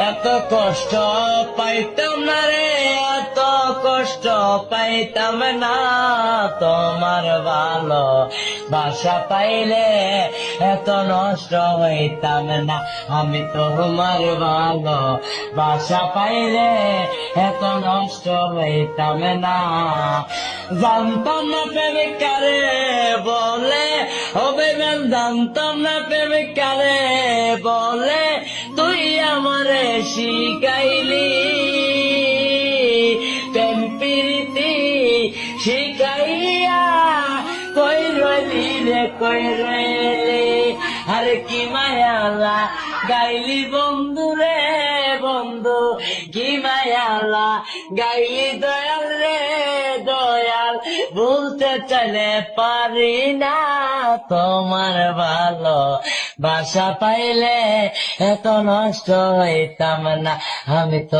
এত কষ্ট পাইতাম না রে, এত কষ্ট পাইতাম না, তোমার ভালো বাসা পাইলে এত নষ্ট হইতাম না। আমি তোমার ভালো বাসা পাইলে এত নষ্ট হইতাম না। জানতাম না প্রেমিকারে বলে হবে গান, জানতাম না প্রেমিকারে বলে তুই আমারে শিখাইলি, প্রেম প্রীতি শিখাইয়া কই রইলি রে কই রইলি। আরে কি মায়ালা গাইলি বন্ধু রে বন্ধু, কি মায়ালা গাইলি দয়াল রে দয়াল, বলতে চাইলে পারি না। তোমার ভালো বাসা পাইলে এত নষ্ট হইতাম না। আমি তো